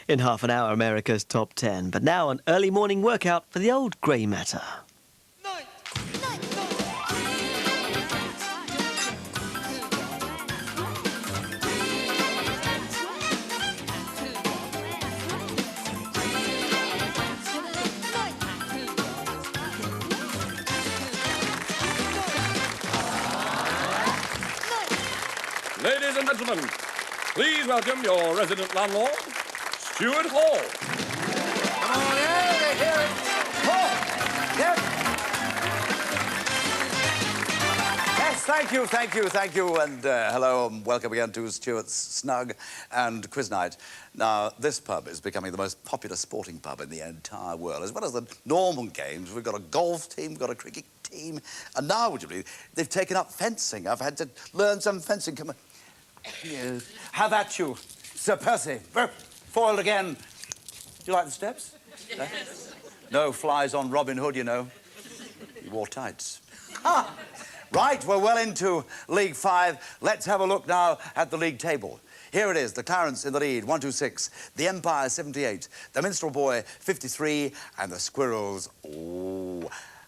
In half an hour, America's Top 10. But now an early morning workout for the old grey matter. Ladies and gentlemen, please welcome your resident landlord, Stuart Hall. Come on, yeah, they hear it. Oh, yes. Yes, thank you, and hello and welcome again to Stuart's Snug and Quiz Night. Now, this pub is becoming the most popular sporting pub in the entire world. As well as the normal games, we've got a golf team, we've got a cricket team, and now, would you believe, they've taken up fencing. I've had to learn some fencing. Come on. Yes. Have at you, Sir Percy. Foiled again. Do you like the steps? Yes. No flies on Robin Hood, you know. He wore tights. Ha! Right, we're well into League 5. Let's have a look now at the league table. Here it is, the Clarence in the lead, 126. The Empire, 78. The Minstrel Boy, 53. And the Squirrels,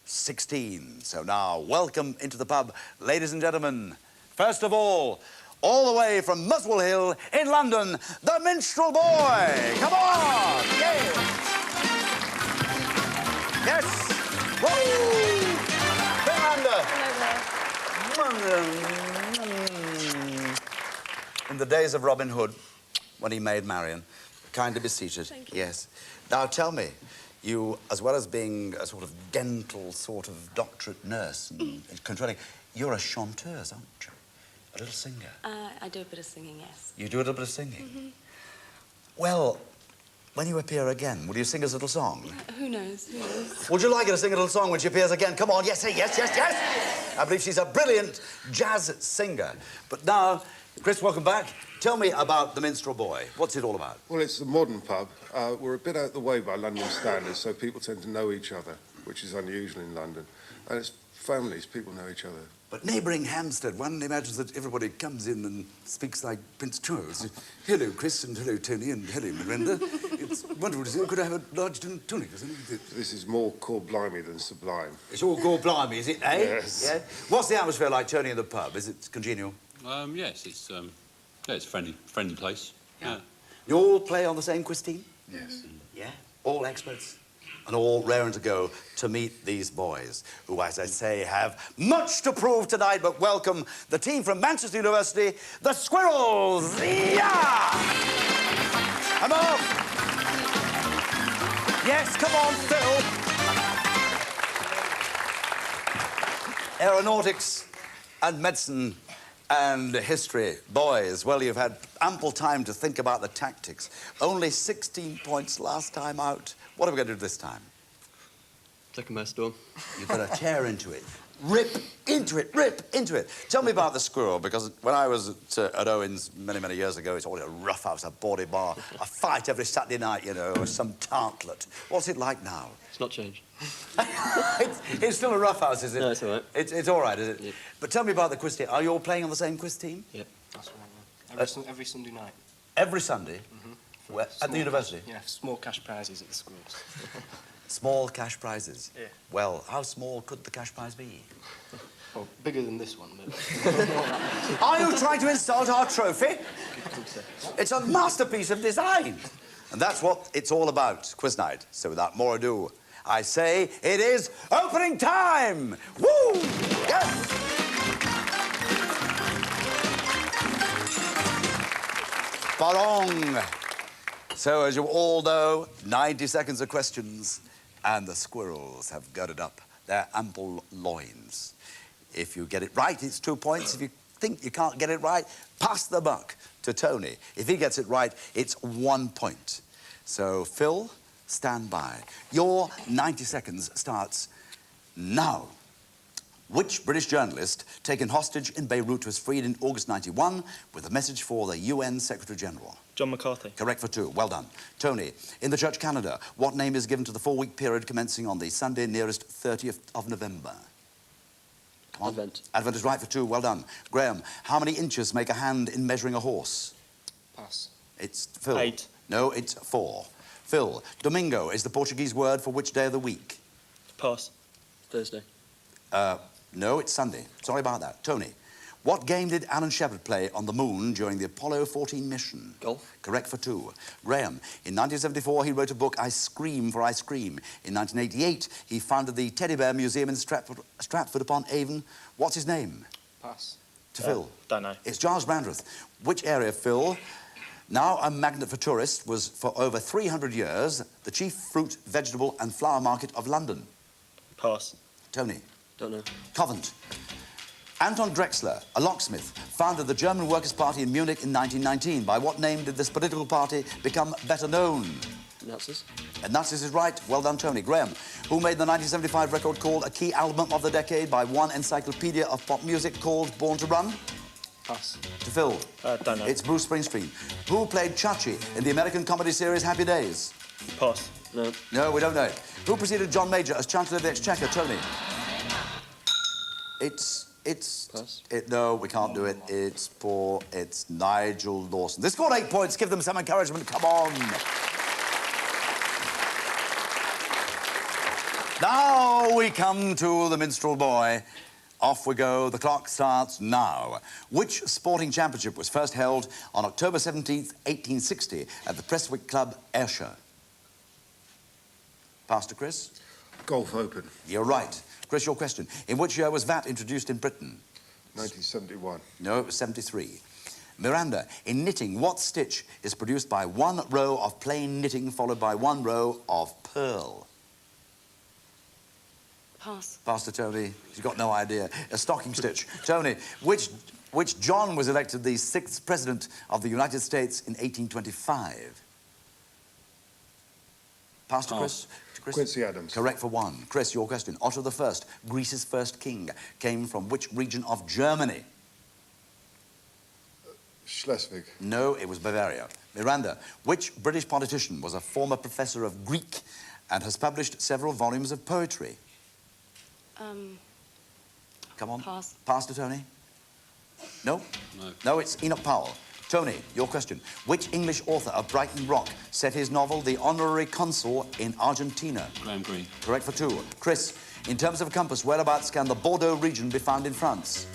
16. So now, welcome into the pub, ladies and gentlemen. First of all the way from Muswell Hill in London, the Minstrel Boy. Come on! Yeah. Yes! Woo! In the days of Robin Hood, when he made Marion, kindly be seated. Thank you. Yes. Now tell me, you, as well as being a sort of dental sort of doctorate nurse and controlling, you're a chanteuse, aren't you? A little singer. I do a bit of singing, yes. You do a little bit of singing? Mm-hmm. Well, when you appear again, will you sing us a little song? Who knows? Who knows? Would you like her to sing a little song when she appears again? Come on, yes, say yes, yes, yes! I believe she's a brilliant jazz singer. But now, Chris, welcome back. Tell me about the Minstrel Boy. What's it all about? Well, it's a modern pub. We're a bit out the way by London standards, so people tend to know each other, which is unusual in London. And it's families, people know each other. But neighbouring Hampstead, one imagines that everybody comes in and speaks like Prince Charles. Hello, Chris, and hello, Tony, and hello, Miranda. It's wonderful to see you. Could I have a large gin and tonic or something? This is more core blimey than sublime. It's all gore blimey, is it, eh? Yes. Yeah? What's the atmosphere like, Tony, in the pub? Is it congenial? Yes, it's a friendly place. Yeah. You all play on the same quiz team? Yes. Yeah? All experts? And all raring to go to meet these boys, who, as I say, have much to prove tonight. But welcome the team from Manchester University, the Squirrels! Yeah! Come on! Yes, come on, Phil! Aeronautics and medicine and history. Boys, well, you've had ample time to think about the tactics. Only 16 points last time out. What are we going to do this time? Second best storm. You put a tear into it. Rip into it, rip into it. Tell me about the Squirrel, because when I was at Owen's many, many years ago, it's always a rough house, a bawdy bar, a fight every Saturday night, you know, some tartlet. What's it like now? It's not changed. it's still a rough house, is it? No, it's all right. It's all right, is it? Yeah. But tell me about the quiz team. Are you all playing on the same quiz team? Yep. That's right, yeah. Every Sunday night. Every Sunday? Mm-hmm. Where, at the university? Yeah, small cash prizes at the schools. Small cash prizes? Yeah. Well, how small could the cash prize be? Well, bigger than this one, but... Are you trying to insult our trophy? It's a masterpiece of design. And that's what it's all about, Quiz Night. So without more ado, I say it is opening time! Woo! Yes! Barong! So, as you all know, 90 seconds of questions, and the Squirrels have girded up their ample loins. If you get it right, it's 2 points. If you think you can't get it right, pass the buck to Tony. If he gets it right, it's 1 point. So, Phil, stand by. Your 90 seconds starts now. Which British journalist taken hostage in Beirut was freed in August 91 with a message for the UN Secretary-General? John McCarthy. Correct for 2. Well done. Tony, in the Church calendar, what name is given to the 4-week period commencing on the Sunday nearest 30th of November? Come on. Advent. Advent is right for 2. Well done. Graham, how many inches make a hand in measuring a horse? Pass. It's Phil. 8. No, it's 4. Phil, domingo is the Portuguese word for which day of the week? Pass. Thursday. No, it's Sunday. Sorry about that. Tony, what game did Alan Shepard play on the moon during the Apollo 14 mission? Golf. Correct for 2. Graham, in 1974, he wrote a book, I Scream for Ice Cream. In 1988, he founded the Teddy Bear Museum in Stratford-upon-Avon. What's his name? Pass. To Phil. Don't know. It's Giles Brandreth. Which area, Phil, now a magnet for tourists, was for over 300 years the chief fruit, vegetable and flower market of London? Pass. Tony. Don't know. Covent. Anton Drexler, a locksmith, founded the German Workers' Party in Munich in 1919. By what name did this political party become better known? Nazis. And Nazis is right. Well done, Tony. Graham, who made the 1975 record called A Key Album of the Decade by one encyclopedia of pop music called Born to Run? Pass. To Phil. Don't know. It's Bruce Springsteen. Who played Chachi in the American comedy series Happy Days? Pass. No. No, we don't know it. Who preceded John Major as Chancellor of the Exchequer? Tony. It's... Pass. No, we can't do it. It's poor. It's Nigel Lawson. They scored 8 points. Give them some encouragement. Come on. Now we come to the Minstrel Boy. Off we go. The clock starts now. Which sporting championship was first held on October 17th, 1860 at the Prestwick Club, Ayrshire? Pastor Chris? Golf Open, You're right. Chris, your question. In which year was VAT introduced in Britain? 1971. No, it was 73. Miranda, in knitting, what stitch is produced by one row of plain knitting followed by one row of purl? Pass. Pastor Tony, he's got no idea. A stocking stitch. Tony, which John was elected the 6th President of the United States in 1825? Pastor Chris? Quincy Adams. Correct for 1. Chris, your question. Otto I, Greece's first king, came from which region of Germany? Schleswig. No, it was Bavaria. Miranda, which British politician was a former professor of Greek and has published several volumes of poetry? Come on. Pass. Pastor Tony? No? No. No, it's Enoch Powell. Tony, your question. Which English author of Brighton Rock set his novel The Honorary Consul in Argentina? Graham Greene. Correct for 2. Chris, in terms of a compass, whereabouts can the Bordeaux region be found in France?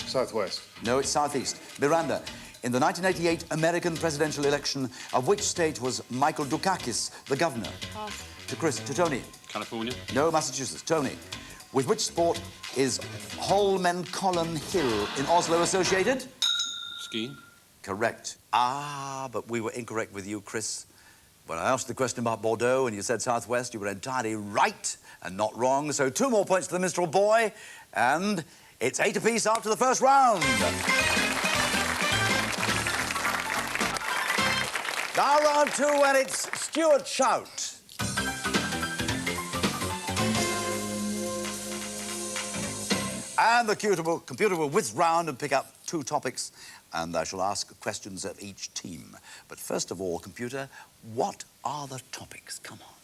Southwest. No, it's southeast. Miranda, in the 1988 American presidential election, of which state was Michael Dukakis the governor? Pass. To Chris, to Tony. California. No, Massachusetts. Tony, with which sport is Holmenkollen Hill in Oslo associated? Skiing. Correct. Ah, but we were incorrect with you, Chris. When I asked the question about Bordeaux and you said southwest, you were entirely right and not wrong. So 2 more points to the Minstrel Boy, and it's 8 apiece after the first round. Now round 2, and it's Stuart Shout. And the computer will whiz round and pick up 2 topics, and I shall ask questions of each team. But first of all, computer, what are the topics? Come on.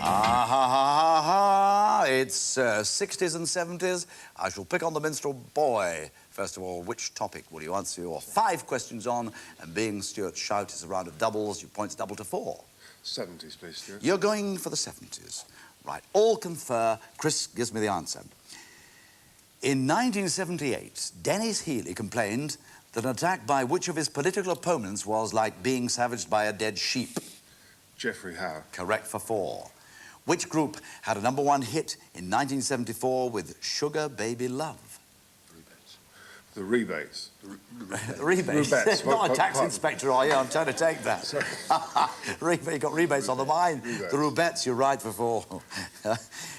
Ah, ha, ha, ha, ha. It's 60s and 70s. I shall pick on the Minstrel Boy. First of all, which topic will you answer your 5 questions on? And being Stuart Shout is a round of doubles, your points double to 4. 70s, please, Stuart. You're going for the 70s. Right, all confer. Chris gives me the answer. In 1978, Dennis Healy complained that an attack by which of his political opponents was like being savaged by a dead sheep? Jeffrey Howe. Correct for 4. Which group had a #1 hit in 1974 with Sugar Baby Love? The Rebates. Rebates. Rubettes. Not a tax Pardon. inspector, are you? I'm trying to take that. Sorry. You got rebates on the mind. Rebates. The Rubettes, you're right for 4.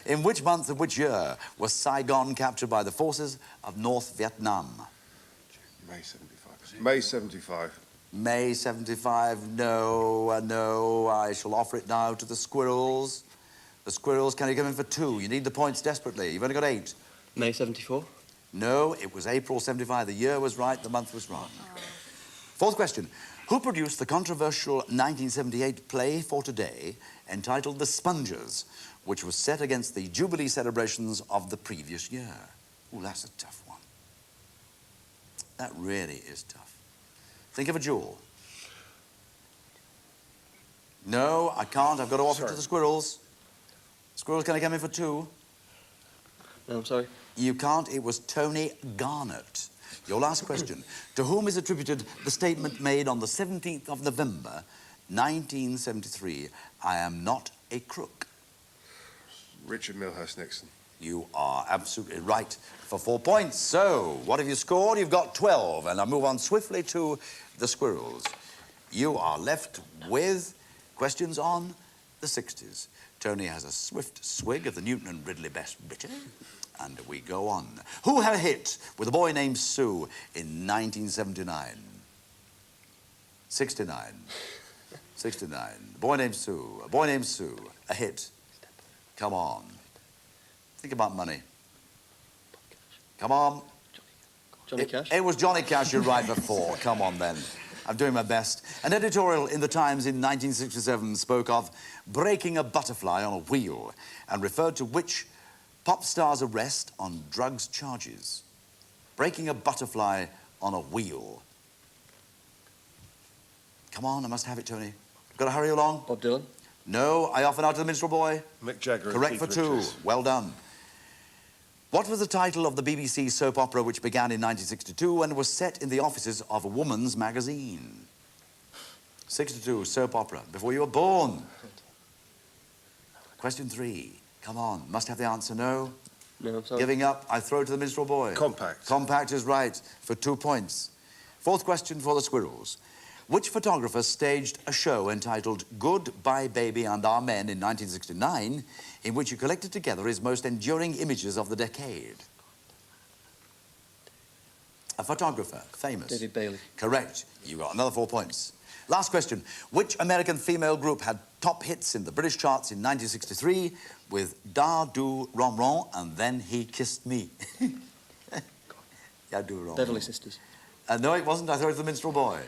In which month of which year was Saigon captured by the forces of North Vietnam? May 75. May 75. May 75. No, no. I shall offer it now to the Squirrels. The Squirrels, can you come in for 2? You need the points desperately. You've only got 8. May 74. No, it was April 75. The year was right, the month was wrong. 4th question. Who produced the controversial 1978 play for today entitled The Spongers, which was set against the Jubilee celebrations of the previous year? Ooh, that's a tough one. That really is tough. Think of a jewel. No, I can't. I've got to offer it to the squirrels. Squirrels, can I come in for two? No, I'm sorry. You can't. It was Tony Garnett. Your last question. To whom is attributed the statement made on the 17th of November, 1973, I am not a crook? Richard Milhurst Nixon. You are absolutely right for 4 points. So, what have you scored? You've got 12. And I move on swiftly to the squirrels. You are left with questions on the 60s. Tony has a swift swig of the Newton and Ridley Best Bitter. And we go on. Who had a hit with a boy named Sue in 1979? 69. 69. A boy named Sue. A boy named Sue. A hit. Come on. Think about money. Come on. Johnny Cash? It was Johnny Cash, you're right before. Come on, then. I'm doing my best. An editorial in The Times in 1967 spoke of breaking a butterfly on a wheel and referred to which pop star's arrest on drugs charges? Breaking a butterfly on a wheel. Come on, I must have it, Tony. Got to hurry along? Bob Dylan? No, I offer now to the minstrel boy. Mick Jagger. and Correct Keith for two. Richards. Well done. What was the title of the BBC soap opera which began in 1962 and was set in the offices of a woman's magazine? 62, soap opera, before you were born. Question 3. Come on, must have the answer, no? No, I'm sorry. Giving up, I throw to the minstrel boy. Compact. Compact is right, for 2 points. 4th question for the squirrels. Which photographer staged a show entitled Goodbye Baby and Our Men in 1969, in which he collected together his most enduring images of the decade? A photographer, famous. David Bailey. Correct. You got another 4 points. Last question. Which American female group had top hits in the British charts in 1963 with Da Do Rom Rom and Then He Kissed Me? Da Do Rom Beverly Rom. Sisters. No, it wasn't. I throw it to the minstrel boy.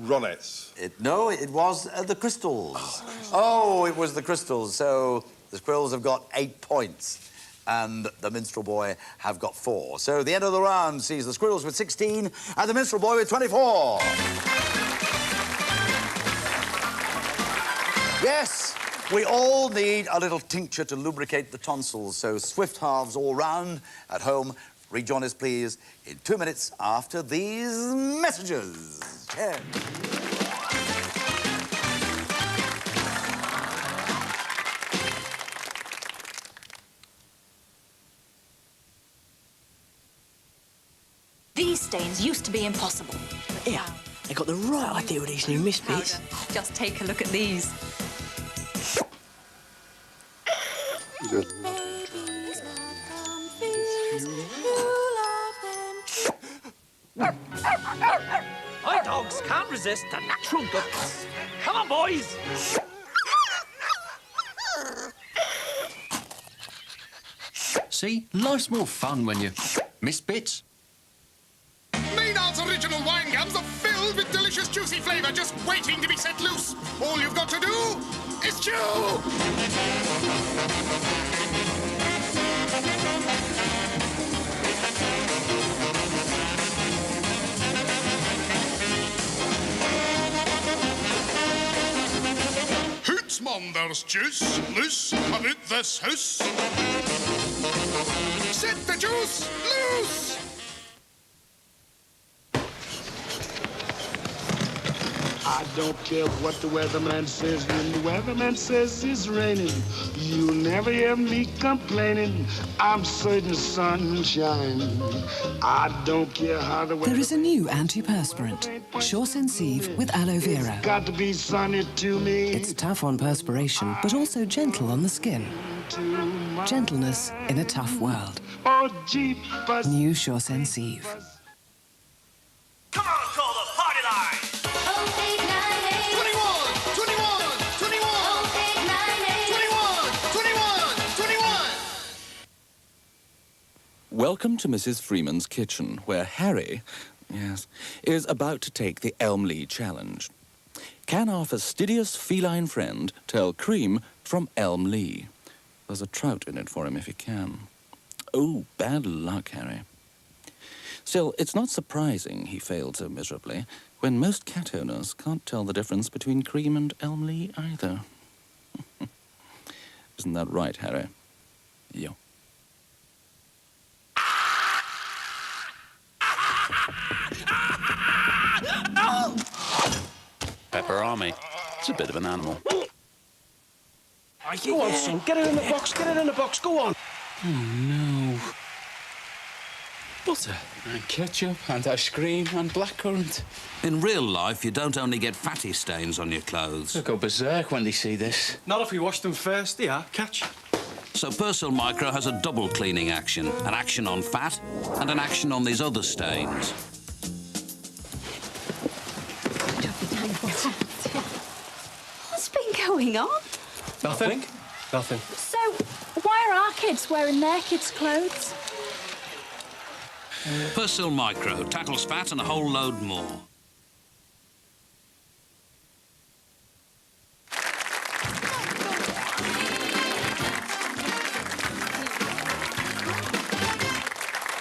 Ronettes. No, it was the Crystals. Oh, it was the Crystals. So the squirrels have got 8 points and the minstrel boy have got 4. So the end of the round sees the squirrels with 16 and the minstrel boy with 24. Yes, we all need a little tincture to lubricate the tonsils, so swift halves all round. At home, rejoin us, please, in 2 minutes after these messages. Cheers. These stains used to be impossible. Yeah, I got the right idea with these new Misfits. Just take a look at these. My dogs can't resist the natural goodness. Come on, boys. See, life's more fun when you miss bits. Maynard's original wine gums are filled with delicious, juicy flavour just waiting to be set loose. All you've got to do is chew. Hootsman, there's juice loose about this house. Set the juice loose! I don't care what the weatherman says. When the weatherman says it's raining, you'll never hear me complaining. I'm certain the sun will shine. I don't care how the weather... There is a new antiperspirant, Sure Sensive with aloe vera. It's got to be sunny to me. It's tough on perspiration, but also gentle on the skin. Gentleness in a tough world. Oh, jeepers. New Sure Sensive. Come on, call the party line. 21! Welcome to Mrs. Freeman's kitchen, where Harry, is about to take the Elmley challenge. Can our fastidious feline friend tell cream from Elmley? There's a trout in it for him if he can. Oh, bad luck, Harry. Still, it's not surprising he failed so miserably, when most cat owners can't tell the difference between cream and Elmley either. Isn't that right, Harry? Yeah. Pepperami. It's a bit of an animal. Go on, son. Get it in the box. Get it in the box. Go on. Oh, no. Butter. And ketchup and ice cream and blackcurrant. In real life, you don't only get fatty stains on your clothes. They'll go berserk when they see this. Not if we wash them first. Yeah, catch. So Persil Micro has a double cleaning action. An action on fat and an action on these other stains. What's been going on? Nothing. Nothing. So, why are our kids wearing their kids' clothes? Persil Micro tackles fat and a whole load more.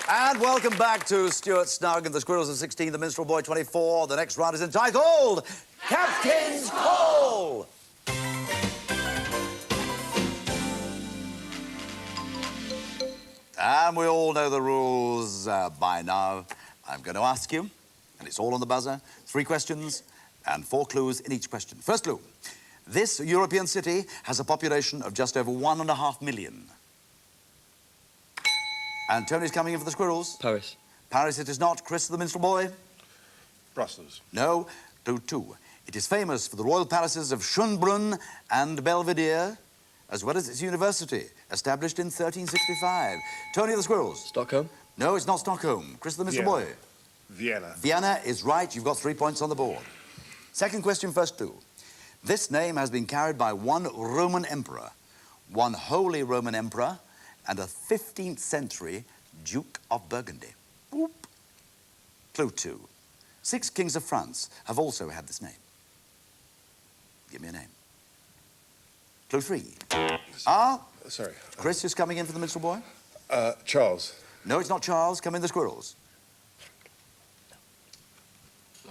And welcome back to Stuart Snug and the Squirrels of 16, the Minstrel Boy 24. The next round is entitled Captain's Call! And we all know the rules by now. I'm going to ask you, and it's all on the buzzer, 3 questions and 4 clues in each question. First clue. This European city has a population of just over 1.5 million. And Tony's coming in for the Squirrels. Paris. Paris it is not. Chris, the Minstrel Boy? Brussels. No. Clue 2. It is famous for the royal palaces of Schönbrunn and Belvedere, as well as its university, established in 1365. Tony of the Squirrels? Stockholm. No, it's not Stockholm. Chris, the Minstrel Boy? Vienna. Vienna is right. You've got 3 points on the board. Second question, first clue. This name has been carried by one Roman emperor, one Holy Roman Emperor, and a 15th century Duke of Burgundy. Boop. Clue 2. 6 kings of France have also had this name. Give me a name. Clue 3. Sorry. Chris is coming in for the Minstrel Boy? Charles. No, it's not Charles. Come in, the Squirrels.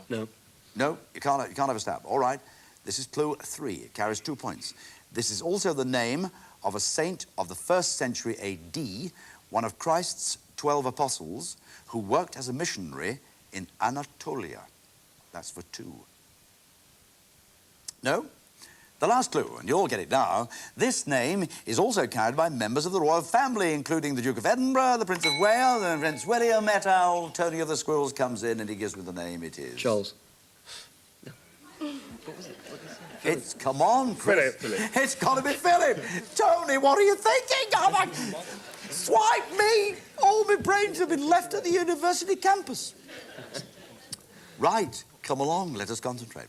No. No, you can't have a stab. All right. This is clue 3. It carries 2 points. This is also the name of a saint of the 1st century AD, one of Christ's 12 apostles, who worked as a missionary in Anatolia. That's for 2. No? The last clue, and you'll get it now. This name is also carried by members of the royal family, including the Duke of Edinburgh, the Prince of Wales, and Prince William et al. Tony of the Squirrels comes in and he gives me the name. It is... Charles. It's, come on, Chris. Philip. It's got to be Philip. Tony, what are you thinking? Oh, my... Swipe me. All my brains have been left at the university campus. Right, come along, let us concentrate.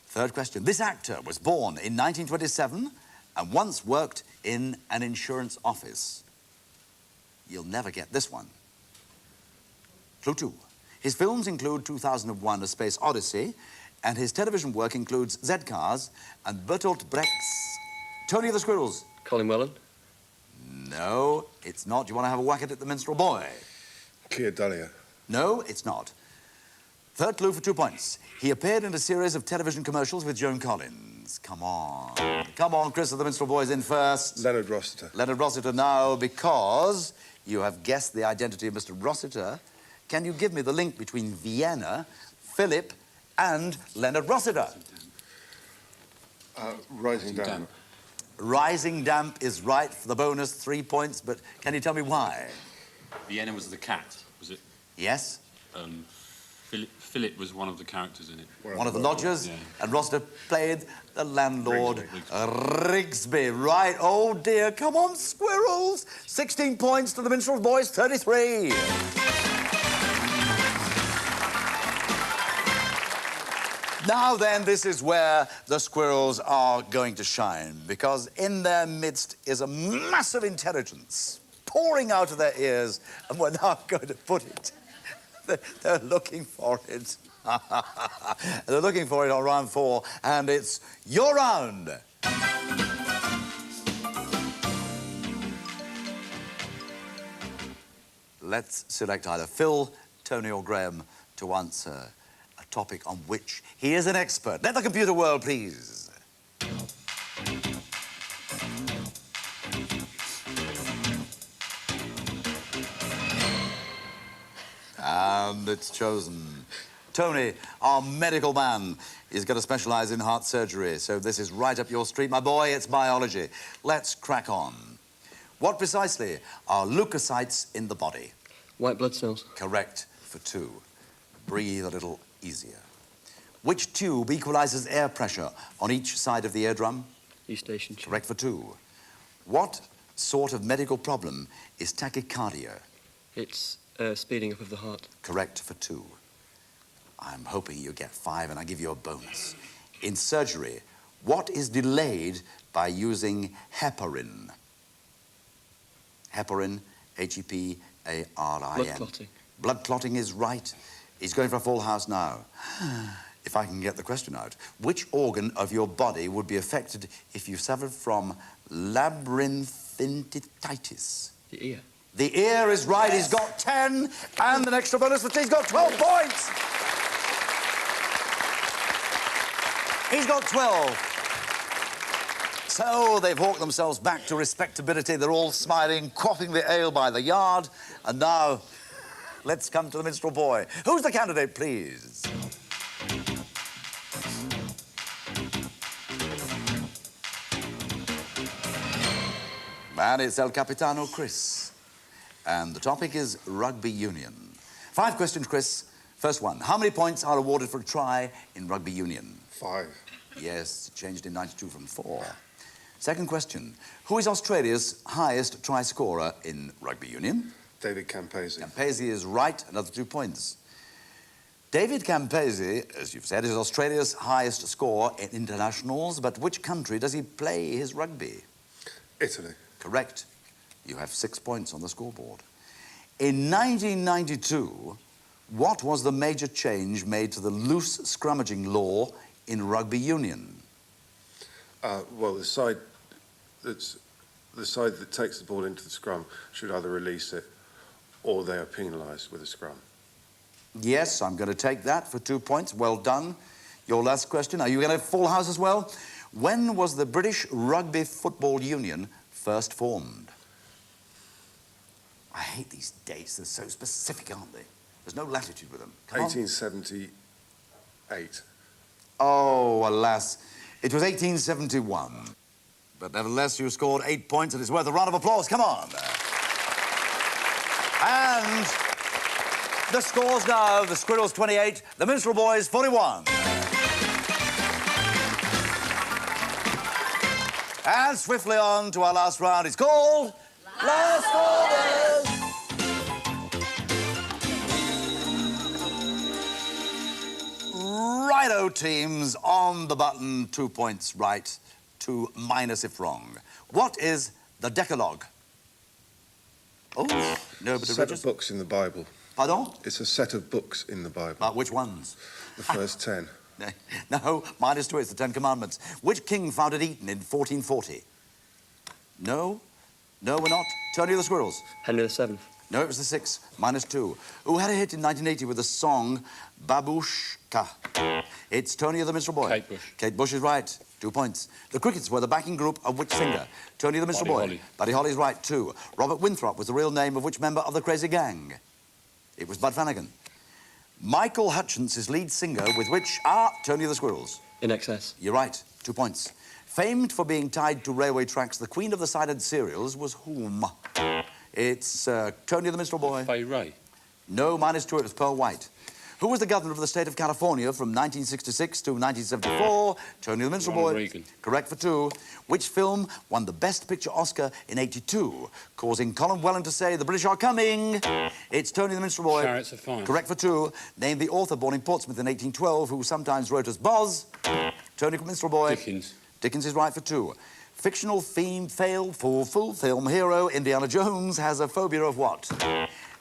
Third question. This actor was born in 1927 and once worked in an insurance office. You'll never get this one. Clue 2. His films include 2001: A Space Odyssey, and his television work includes Z-Cars and Bertolt Brecht's Tony of the Squirrels. Colin Welland. No, it's not. Do you want to have a whack at it, the Minstrel Boy? Keir Dullea. No, it's not. Third clue for 2 points. He appeared in a series of television commercials with Joan Collins. Come on. Come on, Chris of the Minstrel Boy's in first. Leonard Rossiter. Leonard Rossiter now, because you have guessed the identity of Mr. Rossiter. Can you give me the link between Vienna, Philip, and Leonard Rossiter? Rising Damp. Rising Damp is right for the bonus, 3 points, but can you tell me why? Vienna was the cat, was it? Yes? Philip was one of the characters in it. One of the lodgers, yeah. and Rossiter played the landlord, Rigsby. Rigsby. Right, oh dear, come on, Squirrels. 16 points to the Minstrel Boys, 33. Now then, this is where the Squirrels are going to shine, because in their midst is a massive intelligence pouring out of their ears, and we're now going to put it. They're looking for it. They're looking for it on round 4, and it's your round. let's select either Phil, Tony or Graham to answer a topic on which he is an expert. Let the computer world, please. And it's chosen. Tony, our medical man, is going to specialise in heart surgery, so this is right up your street, my boy. It's biology. Let's crack on. What precisely are leukocytes in the body? White blood cells. Correct for 2. Breathe a little easier. Which tube equalises air pressure on each side of the eardrum? Eustachian tube. Correct for 2. What sort of medical problem is tachycardia? It's speeding up of the heart. Correct for 2. I'm hoping you get 5 and I give you a bonus. In surgery, what is delayed by using heparin? Heparin, H-E-P-A-R-I-N. Blood clotting. Blood clotting is right. He's going for a full house now. If I can get the question out. Which organ of your body would be affected if you suffered from labyrinthitis? The ear. The ear is right. He's got 10 and an extra bonus, which he's got 12 points. He's got 12. So they've hawked themselves back to respectability. They're all smiling, quaffing the ale by the yard. And now, let's come to the minstrel boy. Who's the candidate, please? And it's El Capitano Chris. And the topic is rugby union. 5 questions, Chris. First one. How many points are awarded for a try in rugby union? 5. Yes, it changed in 92 from 4. Second question. Who is Australia's highest try scorer in rugby union? David Campese. Campese is right. Another 2 points. David Campese, as you've said, is Australia's highest scorer in internationals, but which country does he play his rugby? Italy. Correct. You have 6 points on the scoreboard. In 1992, what was the major change made to the loose scrummaging law in rugby union? Well, the side that takes the ball into the scrum should either release it or they are penalised with a scrum. Yes, I'm going to take that for 2 points. Well done. Your last question. Are you going to have full house as well? When was the British Rugby Football Union first formed? I hate these dates. They're so specific, aren't they? There's no latitude with them. Come on. 1878. Oh, alas. It was 1871. But nevertheless, you scored 8 points, and it's worth a round of applause. Come on. And the scores now, the Squirrels 28, the Minstrel Boys 41. And swiftly on to our last round. It's called Last Orders. Righto, teams, on the button. 2 points right, 2 minus if wrong. What is the Decalogue? Oh, no, but a set of books in the Bible. Pardon? It's a set of books in the Bible. But which ones? The first 10. No, minus 2, it's the 10 Commandments. Which king founded Eton in 1440? No? No, we're not. Tony of the Squirrels. Henry VII. No, it was the 6, minus 2. Who had a hit in 1980 with the song Babushka? It's Tony of the Minstrel Boy. Kate Bush. Kate Bush is right. 2 points. The Crickets were the backing group of which singer? Tony of the Minstrel Boy. Holly. Buddy Holly's right, 2. Robert Winthrop was the real name of which member of the Crazy Gang? It was Bud Flanagan. Michael Hutchence is lead singer with which... Tony of the Squirrels. In Excess. You're right. 2 points. Famed for being tied to railway tracks, the queen of the silent serials was whom? It's Tony of the Minstrel Boy. Fay Ray. No, minus 2, it was Pearl White. Who was the governor of the state of California from 1966 to 1974? Tony of the Minstrel Ronald Boy. Reagan. Correct for 2. Which film won the Best Picture Oscar in '82, causing Colin Welland to say, the British are coming? It's Tony the Minstrel Boy. Chariots of Fire. Correct for 2. Name the author born in Portsmouth in 1812, who sometimes wrote as Boz. Tony the Minstrel Boy. Dickens. Dickens is right for 2. Fictional full film hero Indiana Jones has a phobia of what?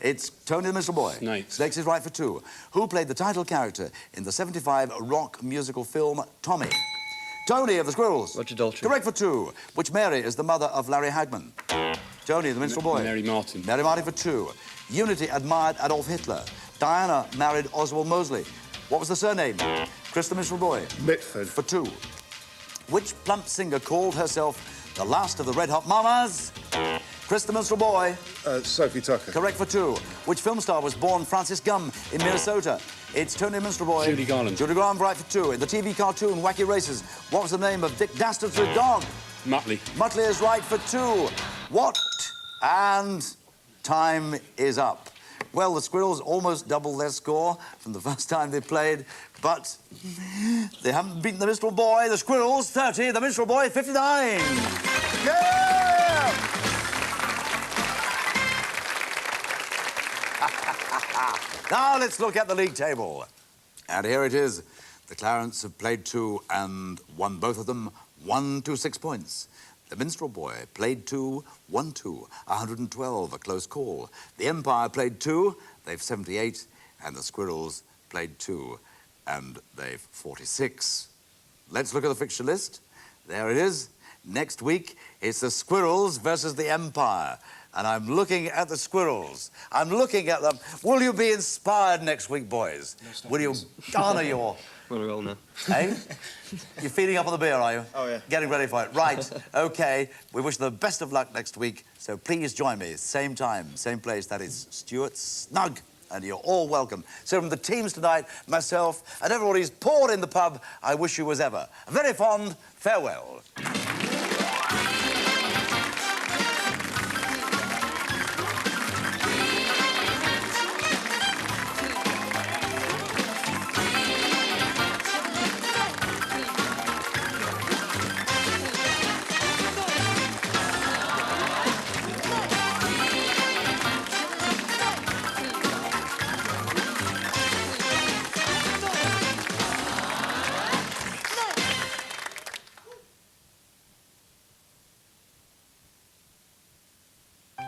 It's Tony the Minstrel Boy. Snakes. Snakes is right for 2. Who played the title character in the '75 rock musical film Tommy? Tony of the Squirrels. Roger Daltrey. Correct for 2. Which Mary is the mother of Larry Hagman? Tony the Minstrel Boy. Mary Martin. Mary Martin for 2. Unity admired Adolf Hitler. Diana married Oswald Mosley. What was the surname? Chris the Minstrel Boy. Mitford. For 2. Which plump singer called herself the last of the Red Hot Mamas? Chris the Minstrel Boy. Sophie Tucker. Correct for 2. Which film star was born Francis Gum in Minnesota? It's Tony Minstrel Boy. Judy Garland. Judy Garland, right for 2. In the TV cartoon Wacky Races, what was the name of Dick Dastard's dog? Muttley. Muttley is right for 2. What? And time is up. Well, the Squirrels almost doubled their score from the first time they played, but they haven't beaten the Minstrel Boy. The Squirrels, 30. The Minstrel Boy, 59. Yeah! Now let's look at the league table. And here it is. The Clarence have played 2 and won both of them, 1 to 6 points. The Minstrel Boy played 2, won 2, 112, a close call. The Empire played 2, they've 78, and the Squirrels played 2, and they've 46. Let's look at the fixture list. There it is. Next week, it's the Squirrels versus the Empire. And I'm looking at the Squirrels. I'm looking at them. Will you be inspired next week, boys? Will you garner your... Well, we all know. Eh? You're feeding up on the beer, are you? Oh, yeah. Getting ready for it. Right. OK. We wish them the best of luck next week. So please join me. Same time, same place. That is Stuart Snug. And you're all welcome. So from the teams tonight, myself, and everybody who's poured in the pub, I wish you as ever a very fond farewell.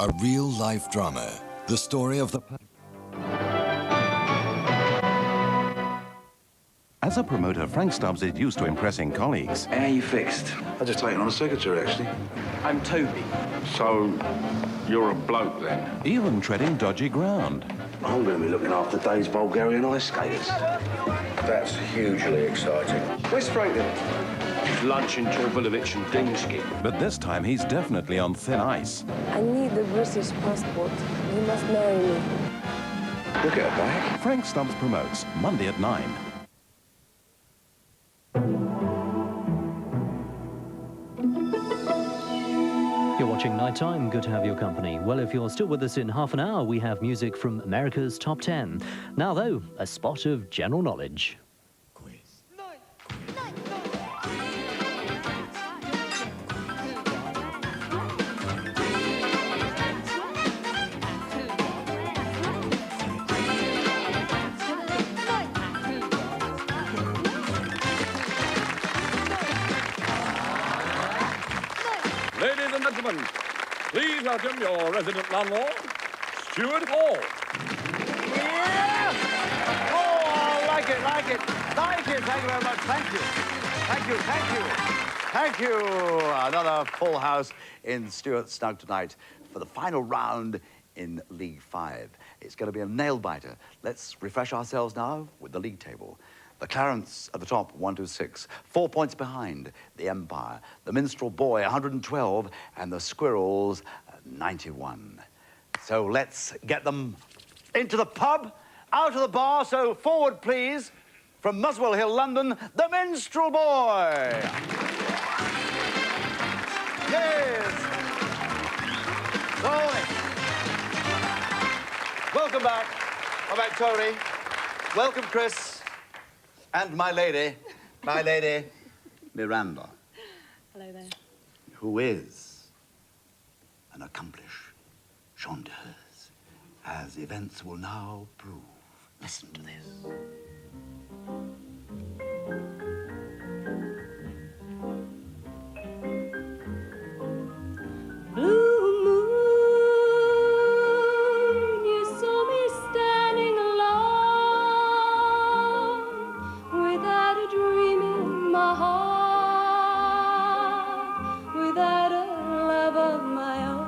A real-life drama. The story of the... As a promoter, Frank Stubbs is used to impressing colleagues. How are you fixed? I just taken on a secretary, actually. I'm Toby. So, you're a bloke, then? Even treading dodgy ground. I'm going to be looking after Dave's Bulgarian ice skaters. That's hugely exciting. Where's Frank, then? Lunch in Torvilovich and Dingsky. But this time, he's definitely on thin ice. I need a British passport. You must marry me. Look at her back. Frank Stubbs promotes, Monday at 9. You're watching Nighttime. Good to have your company. Well, if you're still with us in half an hour, we have music from America's Top 10. Now, though, a spot of general knowledge. Ladies and gentlemen, please welcome your resident landlord, Stuart Hall. Yes! Oh, like it, like it. Thank you very much. Thank you. Thank you. Another full house in Stuart Snug tonight for the final round in League 5. It's going to be a nail-biter. Let's refresh ourselves now with the league table. The Clarence at the top, 126, 4 points behind the Empire. The Minstrel Boy, 112, and the Squirrels, 91. So let's get them into the pub, out of the bar, so forward, please. From Muswell Hill, London, the Minstrel Boy. Cheers. Tony. Welcome back. Welcome back, Tony. Welcome, Chris. And my lady, Miranda. Hello there. Who is an accomplished chanteuse, as events will now prove. Listen to this. Blue moon, you saw me standing alone, without a dream in my heart, without a love of my own.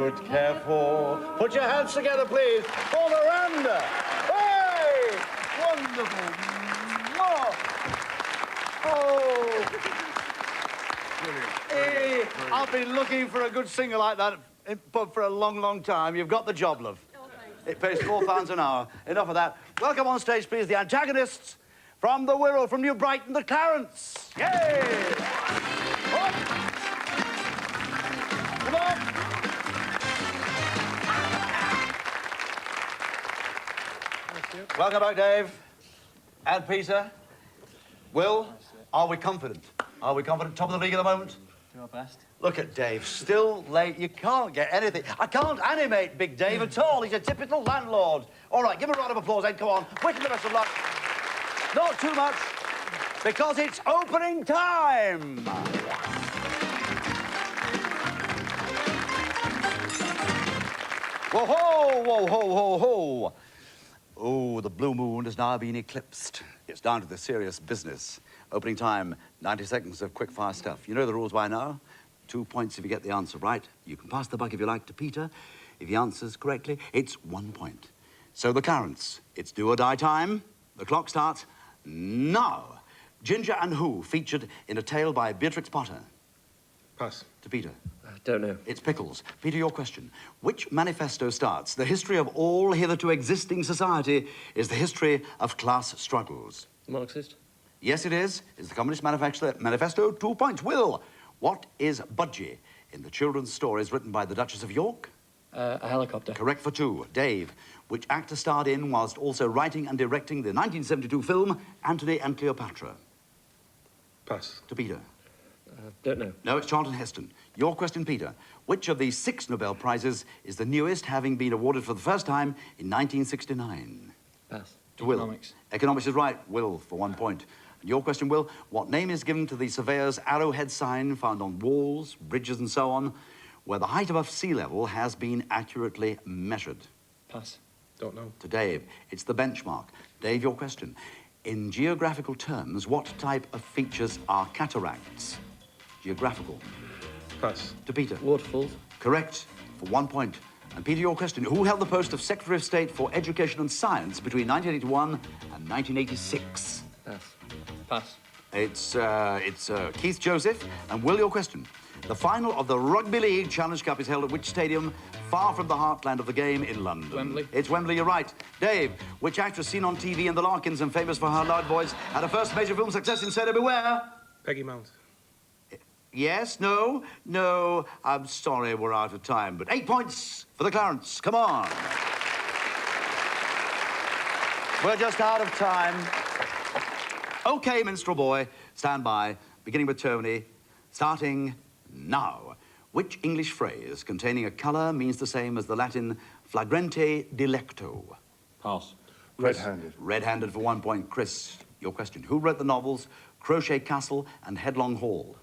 would care for. Put your hands together, please, for Miranda. Hey! Wonderful. Whoa. Oh. Hey, I've been looking for a good singer like that for a long, long time. You've got the job, love. It pays £4 an hour. Enough of that. Welcome on stage, please, the antagonists from the Wirral, from New Brighton, the Clarence. Yay! Up. Come on. Welcome back, Dave. And Peter. Will, are we confident? Are we confident? Top of the league at the moment? Do our best. Look at Dave, still late. You can't get anything. I can't animate Big Dave at all. He's a typical landlord. All right, give him a round of applause, Ed. Come on. Wish him the best of luck. Not too much, because it's opening time. Whoa, ho, whoa, ho, ho, ho. Oh, the blue moon has now been eclipsed. It's down to the serious business. Opening time, 90 seconds of quick-fire stuff. You know the rules by now. 2 points if you get the answer right. You can pass the buck if you like to Peter. If he answers correctly, it's 1 point. So the Clarence, it's do or die time. The clock starts now. Ginger and Who featured in a tale by Beatrix Potter. Pass. To Peter. Don't know. It's Pickles. Peter, your question. Which manifesto starts, the history of all hitherto existing society is the history of class struggles? Marxist? Yes, it is. It's the Communist Manifesto. 2 points. Will, what is Budgie in the children's stories written by the Duchess of York? A helicopter. Correct for 2. Dave, which actor starred in whilst also writing and directing the 1972 film Antony and Cleopatra? Pass. To Peter. Don't know. No, it's Charlton Heston. Your question, Peter. Which of these 6 Nobel Prizes is the newest, having been awarded for the first time in 1969? Pass. To Will. Economics. Economics is right. Will, for 1 point. And your question, Will, what name is given to the surveyor's arrowhead sign found on walls, bridges and so on, where the height above sea level has been accurately measured? Pass. Don't know. To Dave, it's the benchmark. Dave, your question. In geographical terms, what type of features are cataracts? Geographical. Pass. To Peter. Waterfalls. Correct, for 1 point. And Peter, your question. Who held the post of Secretary of State for Education and Science between 1981 and 1986? Pass. Pass. It's Keith Joseph. And Will, your question. The final of the Rugby League Challenge Cup is held at which stadium, far from the heartland of the game in London? Wembley. It's Wembley, you're right. Dave, which actress seen on TV in The Larkins and famous for her loud voice had her first major film success in Sarah Beware? Peggy Mount. Yes, no, no. I'm sorry, we're out of time. But 8 points for the Clarence. Come on. We're just out of time. OK, minstrel boy, stand by. Beginning with Tony. Starting now. Which English phrase containing a colour means the same as the Latin flagrante delicto? Pass. Red-handed. Red-handed for 1 point. Chris, your question. Who wrote the novels Crochet Castle and Headlong Hall?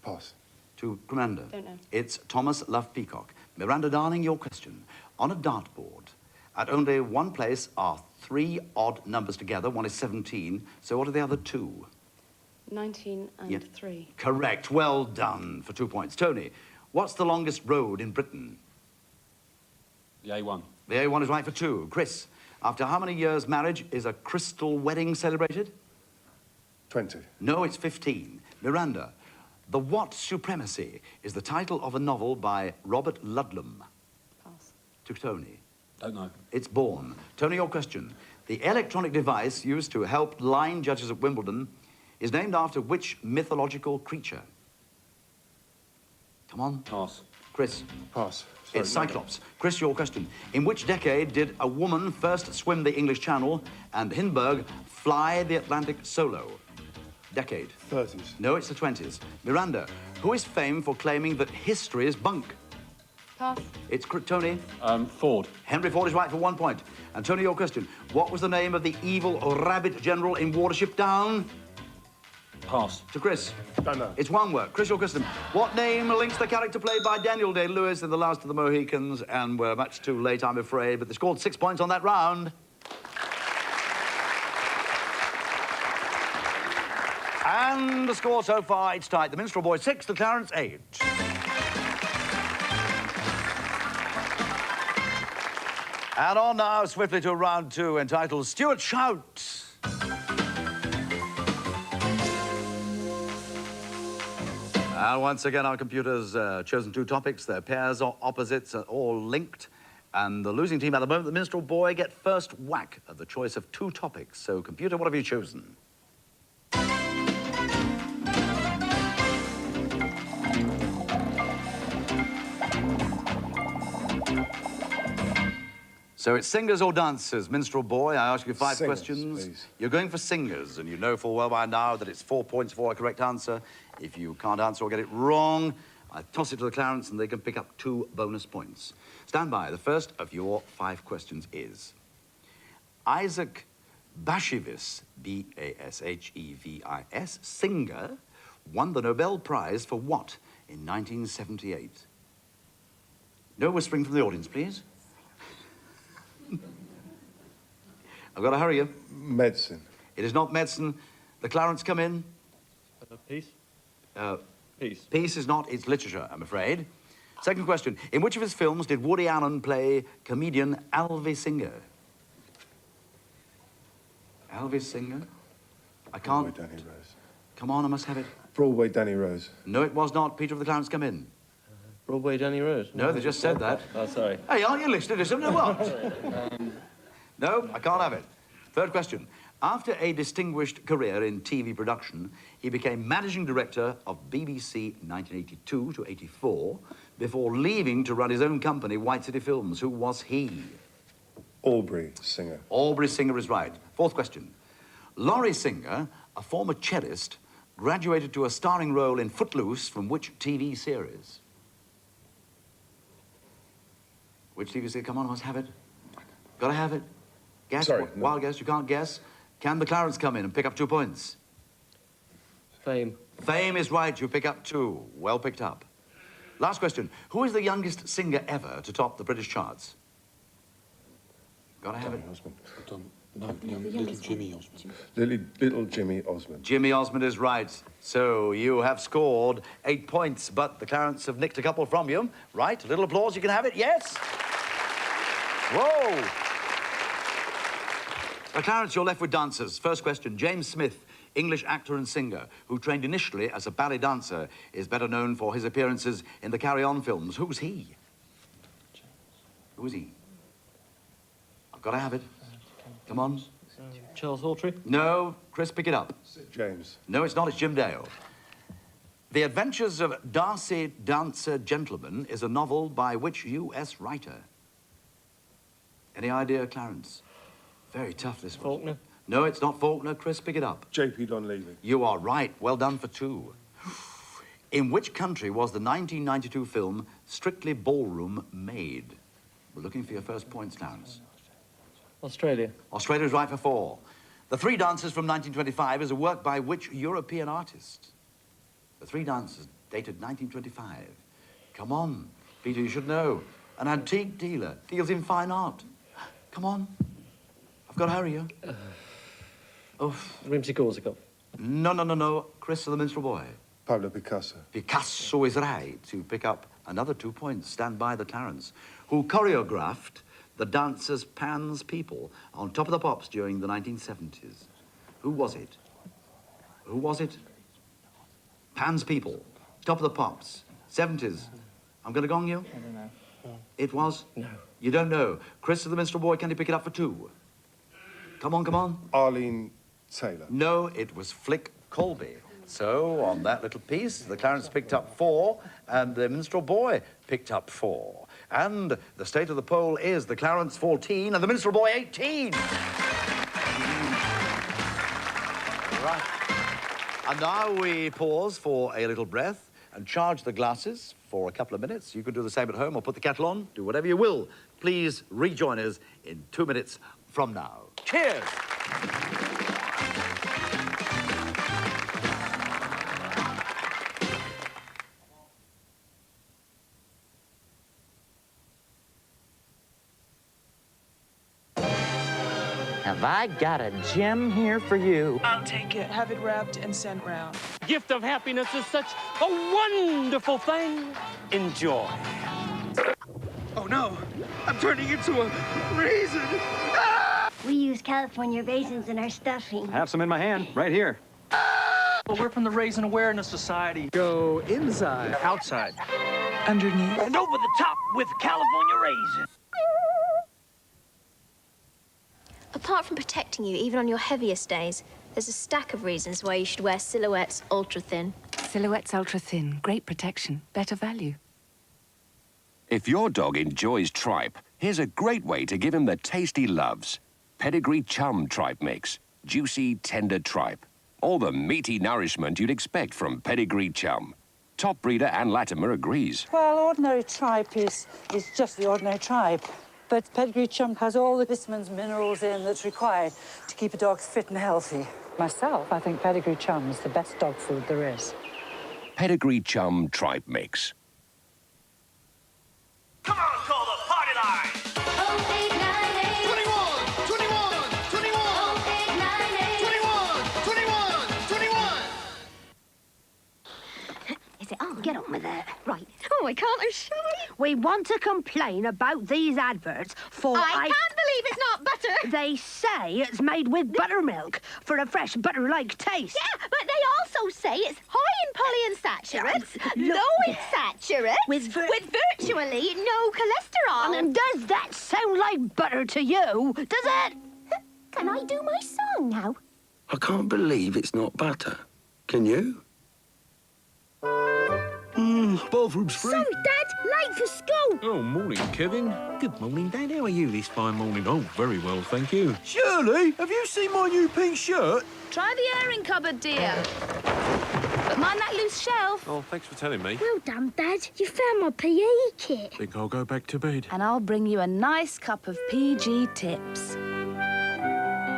Pass. To Commander. Don't know. It's Thomas Love Peacock. Miranda Darling, your question. On a dartboard, at only one place are 3 odd numbers together. One is 17. So what are the other 2? 19 and Yeah. 3. Correct. Well done for 2 points. Tony, what's the longest road in Britain? The A1. The A1 is right for 2. Chris, after how many years' marriage is a crystal wedding celebrated? 20. No, it's 15. Miranda, The What Supremacy is the title of a novel by Robert Ludlum. Pass. To Tony. Don't know. It's Born. Tony, your question. The electronic device used to help blind judges at Wimbledon is named after which mythological creature? Come on. Pass. Chris. Pass. It's Cyclops. Chris, your question. In which decade did a woman first swim the English Channel and Hindenburg fly the Atlantic solo? Decade. 30s. No, it's the 20s. Miranda, who is famed for claiming that history is bunk? Pass. It's Tony. Ford. Henry Ford is right for 1 point. And Tony, your question. What was the name of the evil rabbit general in Watership Down? Pass. To Chris. Don't know. It's one word. Chris, your question. What name links the character played by Daniel Day-Lewis in The Last of the Mohicans? And we're much too late, I'm afraid, but they scored 6 points on that round. And the score so far, it's tight. The Minstrel Boys 6, the Clarence 8. And on now swiftly to round 2, entitled Stuart Shout. And once again, our computers chosen 2 topics. Their pairs or opposites are all linked. And the losing team at the moment, the Minstrel Boy, get first whack at the choice of 2 topics. So, computer, what have you chosen? So it's singers or dancers, Minstrel Boy. I ask you 5 Singers, questions. please. You're going for singers, and you know full well by now that it's 4 points for a correct answer. If you can't answer or get it wrong, I toss it to the Clarence, and they can pick up 2 bonus points. Stand by. The first of your 5 questions is Isaac Bashevis, B-A-S-H-E-V-I-S, singer, won the Nobel Prize for what in 1978? No whispering from the audience, please. I've got to hurry you. Medicine. It is not medicine. The Clarence come in. Peace? Peace. Peace is not, it's literature, I'm afraid. Second question. In which of his films did Woody Allen play comedian Alvy Singer? Alvy Singer? I can't... Broadway Danny Rose. Come on, I must have it. Broadway Danny Rose. No, it was not. Peter of the Clarence, come in. Broadway Danny Rose? No, they just said that. Oh, sorry. Hey, aren't you listening to something? What? No, I can't have it. Third question. After a distinguished career in TV production, he became managing director of BBC 1982 to 84 before leaving to run his own company, White City Films. Who was he? Aubrey Singer. Aubrey Singer is right. Fourth question. Laurie Singer, a former cellist, graduated to a starring role in Footloose from which TV series? Which TV series? Come on, I must have it. Gotta have it. Guess. Sorry, no. Wild guess. You can't guess. Can the Clarence come in and pick up 2 points? Fame. Fame is right. You pick up 2. Well picked up. Last question. Who is the youngest singer ever to top the British charts? Gotta have it. Osmond. Little Jimmy Osmond. Little Jimmy Osmond. Jimmy Osmond is right. So you have scored 8 points, but the Clarence have nicked a couple from you. Right? A little applause. You can have it. Yes? Whoa! The Clarence, you're left with dancers. First question. James Smith, English actor and singer, who trained initially as a ballet dancer, is better known for his appearances in the Carry On films. Who's he? Who is he? I've got to have it. Come on. Charles Hawtrey? No. Chris, pick it up. James. No, it's not. It's Jim Dale. The Adventures of Darcy Dancer Gentleman is a novel by which U.S. writer? Any idea, Clarence? Very tough, this one. Faulkner? No, it's not Faulkner. Chris, pick it up. J.P. Donlevy. You are right. Well done for 2. In which country was the 1992 film Strictly Ballroom made? We're looking for your first points, Clarence. Australia. Australia's right for 4. The Three Dancers from 1925 is a work by which European artist? The Three Dancers, dated 1925. Come on, Peter, you should know. An antique dealer, deals in fine art. Come on. I've got to hurry you. Rimsky-Korsakov. No. Chris, the Minstrel Boy. Pablo Picasso. Picasso is right to pick up another 2 points. Stand by the Clarence, who choreographed the dancers Pan's People on Top of the Pops during the 1970s. Who was it? Who was it? Pan's People, Top of the Pops, 70s. I'm going to gong you? I don't know. It was? No. You don't know. Chris, the Minstrel Boy, can you pick it up for 2? Come on. Arlene Taylor. No, it was Flick Colby. So, on that little piece, the Clarence picked up 4, and the Minstrel Boy picked up 4. And the state of the poll is the Clarence 14 and the Minstrel Boy 18. Right. And now we pause for a little breath and charge the glasses for a couple of minutes. You can do the same at home or put the kettle on. Do whatever you will. Please rejoin us in 2 minutes from now. Cheers! Have I got a gem here for you? I'll take it. Have it wrapped and sent round. Gift of happiness is such a wonderful thing. Enjoy. Oh no, I'm turning into a raisin. Ah! We use California raisins in our stuffing. I have some in my hand, right here. Well, we're from the Raisin Awareness Society. Go inside, outside, Underneath. And over the top with California raisin. Apart from protecting you even on your heaviest days, there's a stack of reasons why you should wear Silhouette's Ultra Thin. Silhouette's Ultra Thin. Great protection, better value. If your dog enjoys tripe, here's a great way to give him the taste he loves. Pedigree Chum Tripe Mix. Juicy, tender tripe. All the meaty nourishment you'd expect from Pedigree Chum. Top breeder Ann Latimer agrees. Well, ordinary tripe is just the ordinary tripe. But Pedigree Chum has all the vitamins, minerals in that's required to keep a dog fit and healthy. Myself, I think Pedigree Chum is the best dog food there is. Pedigree Chum Tripe Mix. Come on, call the party line. 21. Is it on? Get on with it. Right. Oh, I can't, I'm shy. We want to complain about these adverts for... I can't believe it's not butter. They say it's made with buttermilk for a fresh butter-like taste. Yeah, but they also say it's high in polyunsaturates, low in saturates, with virtually no cholesterol. And does that sound like butter to you? Does it? Can I do my song now? I can't believe it's not butter. Can you? Bathroom's free. Sorry, Dad. Late for school. Oh, morning, Kevin. Good morning, Dad. How are you this fine morning? Oh, very well, thank you. Shirley, have you seen my new pink shirt? Try the airing cupboard, dear. But mind that loose shelf. Oh, thanks for telling me. Well done, Dad. You found my PE kit. Think I'll go back to bed. And I'll bring you a nice cup of PG Tips.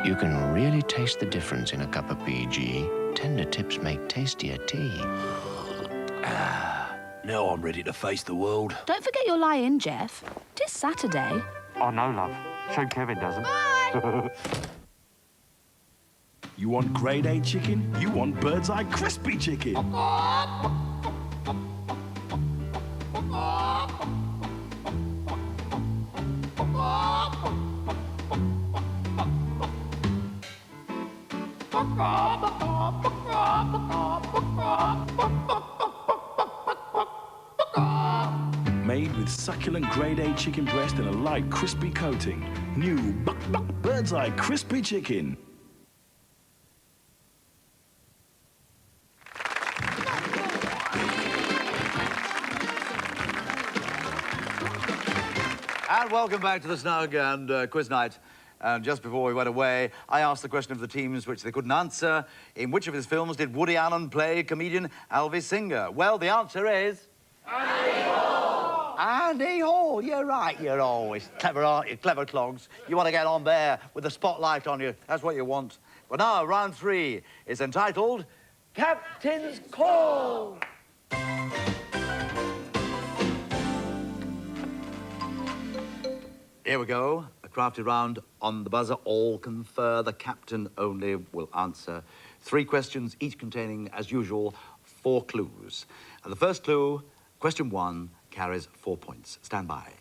You can really taste the difference in a cup of PG. Tender Tips make tastier tea. Now I'm ready to face the world. Don't forget your lie-in, Jeff. Tis Saturday. Oh, no, love. So Kevin doesn't. Bye! You want grade A chicken? You want bird's eye crispy chicken. Made with succulent grade A chicken breast and a light crispy coating. New bird's eye crispy chicken. And welcome back to the Snug and Quiz Night. And just before we went away, I asked the question of the teams which they couldn't answer. In which of his films did Woody Allen play comedian Alvy Singer? Well, the answer is... Andy Hall! Andy Hall, you're right. You're always clever, aren't you? Clever clogs. You want to get on there with the spotlight on you. That's what you want. But now, round 3 is entitled Captain's Call. Here we go, a crafty round on the buzzer. All confer, the captain only will answer. 3 questions, each containing, as usual, 4 clues. And the first clue, question 1, carries 4 points. Stand by.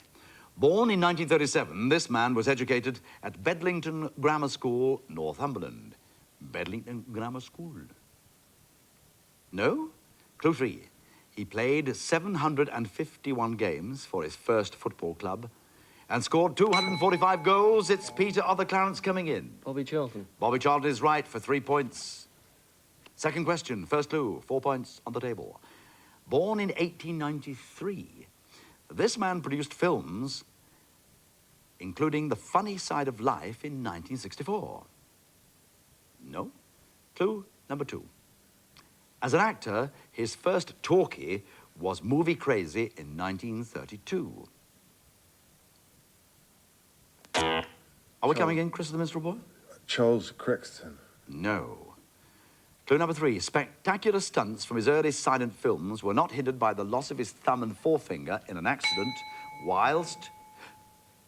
Born in 1937, this man was educated at Bedlington Grammar School, Northumberland. Bedlington Grammar School. No? Clue 3, he played 751 games for his first football club and scored 245 goals. It's Peter Other Clarence coming in. Bobby Charlton. Bobby Charlton is right for 3 points. Second question, first clue, 4 points on the table. Born in 1893, this man produced films including The Funny Side of Life in 1964. No? Clue number 2. As an actor, his first talkie was Movie Crazy in 1932. Are we coming in, Chris the Minstrel Boy? Charles Crexton. No. Clue number 3. Spectacular stunts from his early silent films were not hindered by the loss of his thumb and forefinger in an accident whilst...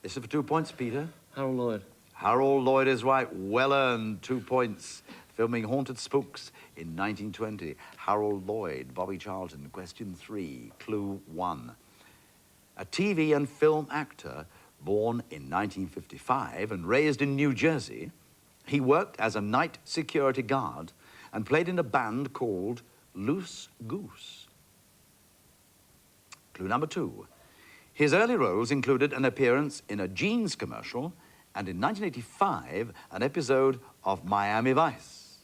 This is for 2 points, Peter. Harold Lloyd. Harold Lloyd is right. Well earned, 2 points. Filming Haunted Spooks in 1920. Harold Lloyd, Bobby Charlton. Question 3, clue 1. a TV and film actor born in 1955 and raised in New Jersey. He worked as a night security guard and played in a band called Loose Goose. Clue number 2. His early roles included an appearance in a jeans commercial and in 1985, an episode of Miami Vice.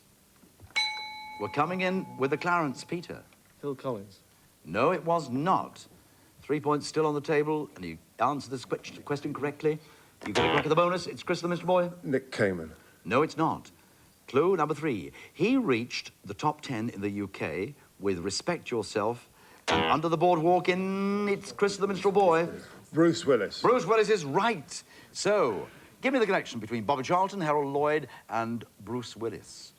We're coming in with the Clarence, Peter. Phil Collins. No, it was not. 3 points still on the table, and you answered this question correctly. You get a crack at the bonus. It's Chris the Mr. Boy. Nick Kamen. No, it's not. Clue number 3. He reached the top 10 in the UK with Respect Yourself and Under the Boardwalk in It's Chris the Minstrel Boy. Bruce Willis. Bruce Willis is right. So, give me the connection between Bobby Charlton, Harold Lloyd, and Bruce Willis.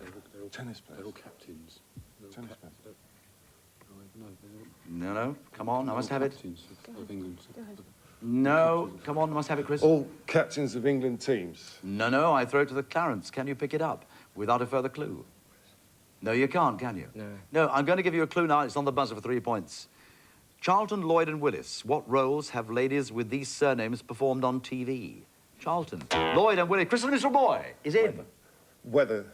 They're all tennis players. They're all captains. Tennis players. No, come on, I must have it. Captains of England. No, come on, I must have it, Chris. All captains of England teams. No, I throw it to the Clarence. Can you pick it up without a further clue? No, you can't, can you? No. No, I'm going to give you a clue now. It's on the buzzer for 3 points. Charlton, Lloyd, and Willis. What roles have ladies with these surnames performed on TV? Charlton, Lloyd, and Willis. Chris the Minstrel Boy is in. Weather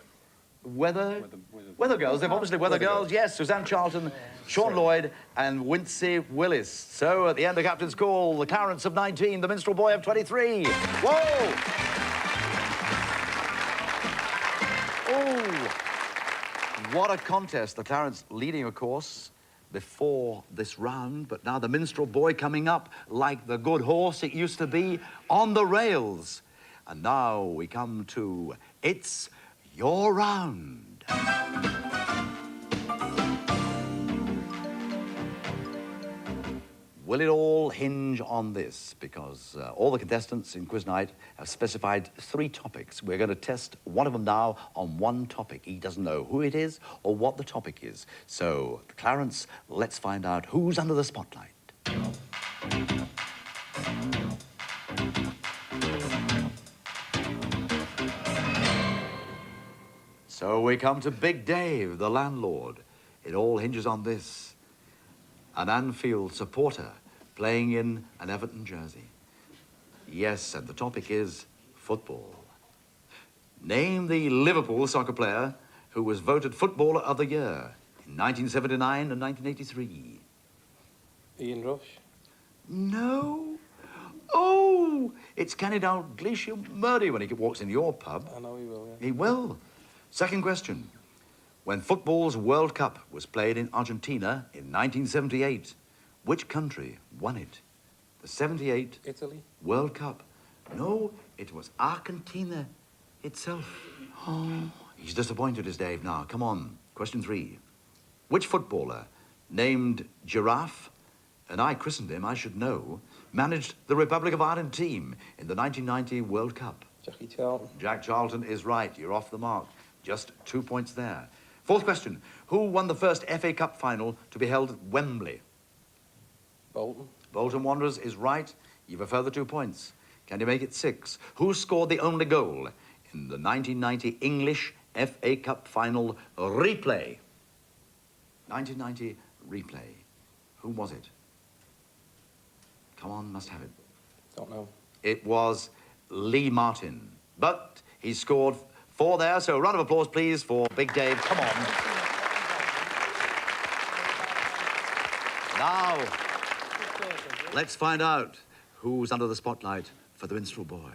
Girls. They've obviously Weather Girls. Yes, Suzanne Charlton, Sean Lloyd, and Wincy Willis. So at the end, the captain's call, the Clarence of 19, the Minstrel Boy of 23. Whoa! Oh! What a contest. The Clarence leading, of course, before this round, but now the Minstrel Boy coming up like the good horse it used to be, on the rails. And now we come to It's Your Round. Will it all hinge on this? Because all the contestants in Quiz Night have specified 3 topics. We're going to test one of them now on one topic. He doesn't know who it is or what the topic is. So, Clarence, let's find out who's under the spotlight. So we come to Big Dave, the landlord. It all hinges on this. An Anfield supporter playing in an Everton jersey. Yes, and the topic is football. Name the Liverpool soccer player who was voted Footballer of the Year in 1979 and 1983. Ian Rush. No. Oh, it's Kenny Dalglish. You'll murder you when he walks in your pub. I know he will, yeah. He will. Second question. When football's World Cup was played in Argentina in 1978, which country won it? The 78 Italy. World Cup. No, it was Argentina itself. Oh, he's disappointed, is Dave now. Come on. Question 3. Which footballer, named Giraffe, and I christened him, I should know, managed the Republic of Ireland team in the 1990 World Cup? Jackie Charlton. Jack Charlton is right. You're off the mark. Just 2 points there. Fourth question. Who won the first FA Cup final to be held at Wembley? Bolton. Bolton Wanderers is right. You've a further 2 points. Can you make it 6? Who scored the only goal in the 1990 English FA Cup final replay? 1990 replay. Who was it? Come on, must have it. Don't know. It was Lee Martin. But he scored 4 there, so a round of applause, please, for Big Dave. Come on. Now, let's find out who's under the spotlight for the Minstrel Boy.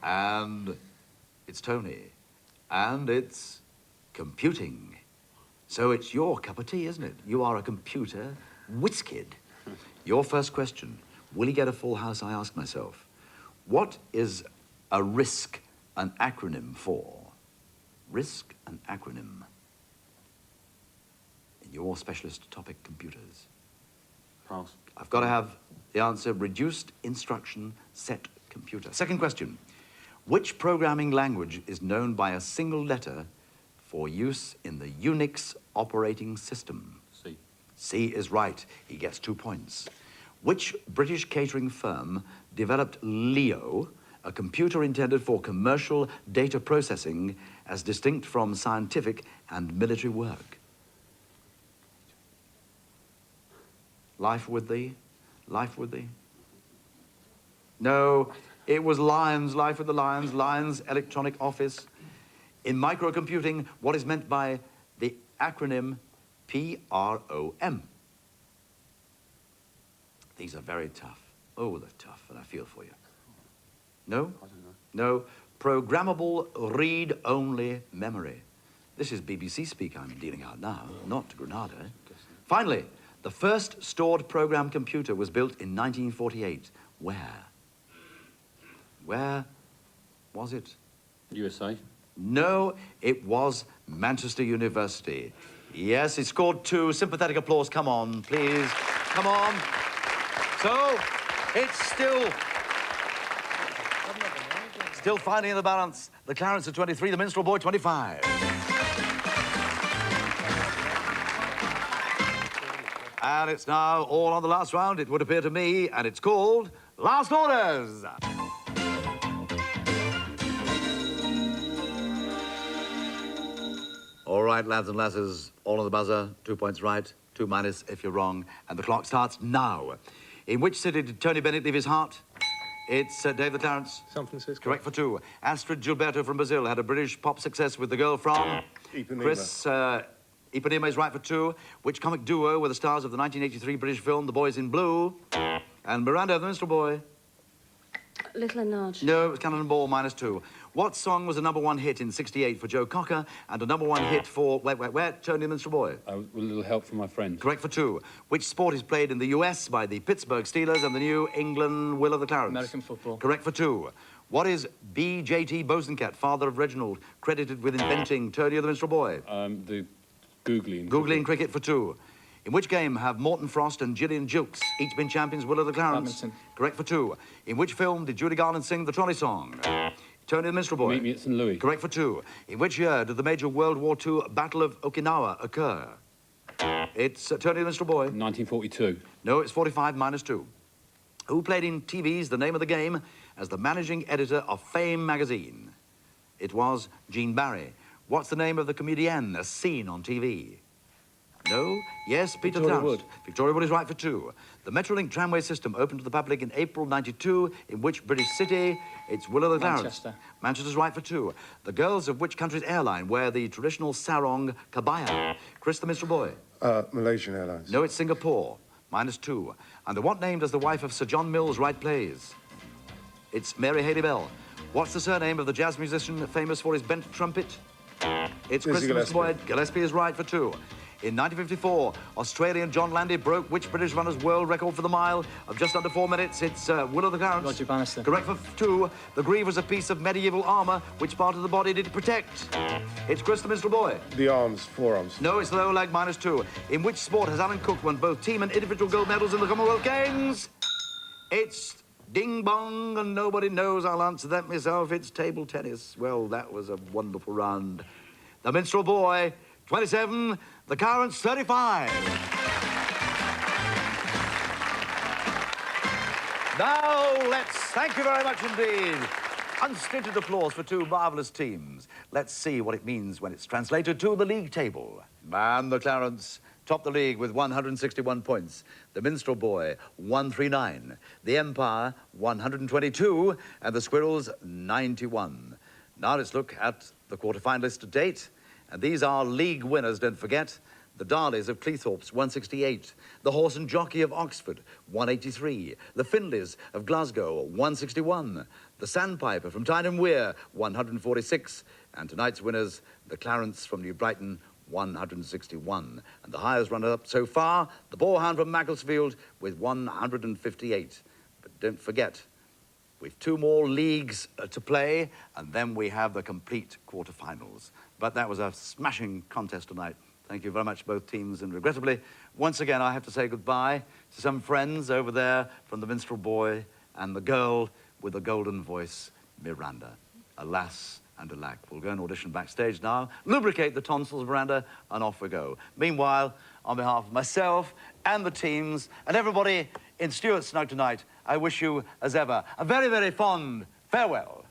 And it's Tony. And it's computing. So it's your cup of tea, isn't it? You are a computer whiz kid. Your first question, will he get a full house, I ask myself. What is a RISC an acronym for? RISC an acronym. In your specialist topic, computers. Pass. I've got to have the answer, reduced instruction set computer. Second question, which programming language is known by a single letter for use in the Unix operating system? C. C is right. He gets 2 points. Which British catering firm developed Leo, a computer intended for commercial data processing as distinct from scientific and military work. Life with Thee? Life with Thee? No, it was Lions, Life with the Lions, Lions Electronic Office. In microcomputing, what is meant by the acronym PROM? These are very tough. Oh, they're tough, and I feel for you. No? I don't know. No. Programmable read-only memory. This is BBC speak I'm dealing out now, not Granada. Finally, the first stored program computer was built in 1948. Where? Where was it? USA. No, it was Manchester University. Yes, it scored 2. Sympathetic applause. Come on, please. Come on. So, it's still finding the balance. The Clarence at 23, the Minstrel Boy 25. And it's now all on the last round, it would appear to me, and it's called Last Orders. All right, lads and lasses, all on the buzzer, 2 points right, 2 minus if you're wrong, and the clock starts now. In which city did Tony Bennett leave his heart? It's David Clarence. San Francisco. Correct for 2. Astrid Gilberto from Brazil had a British pop success with the girl from... Ipanema. Chris, Ipanema is right for 2. Which comic duo were the stars of the 1983 British film The Boys in Blue? And Miranda, the Minstrel Boy. Little and Large. No, it was Cannon and Ball, minus 2. What song was a #1 hit in '68 for Joe Cocker and a #1 hit for Wet, Tony the Minstrel Boy? With a little help from my friend. Correct for 2. Which sport is played in the US by the Pittsburgh Steelers and the New England Will of the Clarence? American football. Correct for 2. What is B.J.T. Bosanquet, father of Reginald, credited with inventing Tony the Minstrel Boy? The Googling. Googling cricket for 2. In which game have Morton Frost and Gillian Jukes each been champions Will of the Clarence? Badminton. Correct for 2. In which film did Judy Garland sing the trolley song? Tony the Minstrel Boy. Meet Me at St. Louis. Correct for 2. In which year did the major World War II Battle of Okinawa occur? It's Tony the Minstrel Boy. 1942. No, it's 45 minus 2. Who played in TV's The Name of the Game as the managing editor of Fame magazine? It was Gene Barry. What's the name of the comedienne as seen on TV? No? Yes, Peter Victoria Townsh. Wood. Victoria Wood is right for 2. The Metrolink tramway system opened to the public in April '92. In which British city? It's Will of the Clarence. Manchester. Manchester's right for 2. The girls of which country's airline wear the traditional sarong kabaya? Chris the Minstrel Boy. Malaysian Airlines. No, it's Singapore. Minus 2. Under what name does the wife of Sir John Mills write plays? It's Mary Haley Bell. What's the surname of the jazz musician famous for his bent trumpet? It's Chris the Minstrel Boy. Gillespie is right for 2. In 1954, Australian John Landy broke which British runner's world record for the mile of just under 4 minutes? It's Will of the Clarence. Roger Bannister. Correct for 2. The greave was a piece of medieval armour. Which part of the body did it protect? It's Chris the Minstrel Boy. The arms, forearms. No, it's the lower leg, minus 2. In which sport has Alan Cook won both team and individual gold medals in the Commonwealth Games? It's ding bong, and nobody knows. I'll answer that myself. It's table tennis. Well, that was a wonderful round. The Minstrel Boy, 27. The Clarence, 35. Now, let's thank you very much indeed. Unstinted applause for 2 marvellous teams. Let's see what it means when it's translated to the league table. And the Clarence top the league with 161 points. The Minstrel Boy, 139. The Empire, 122. And the Squirrels, 91. Now let's look at the quarter-finalists to date. And these are league winners, don't forget. The Darleys of Cleethorpes, 168. The Horse and Jockey of Oxford, 183. The Findleys of Glasgow, 161. The Sandpiper from Tyne Wear, 146. And tonight's winners, the Clarence from New Brighton, 161. And the highest runner-up so far, the Boarhound from Macclesfield with 158. But don't forget, we've 2 more leagues to play, and then we have the complete quarter-finals. But that was a smashing contest tonight. Thank you very much, both teams. And regrettably, once again, I have to say goodbye to some friends over there from the Minstrel Boy and the girl with the golden voice, Miranda. Alas and alack. We'll go and audition backstage now, lubricate the tonsils, Miranda, and off we go. Meanwhile, on behalf of myself and the teams and everybody in Stuart Snug tonight, I wish you, as ever, a very, very fond Farewell.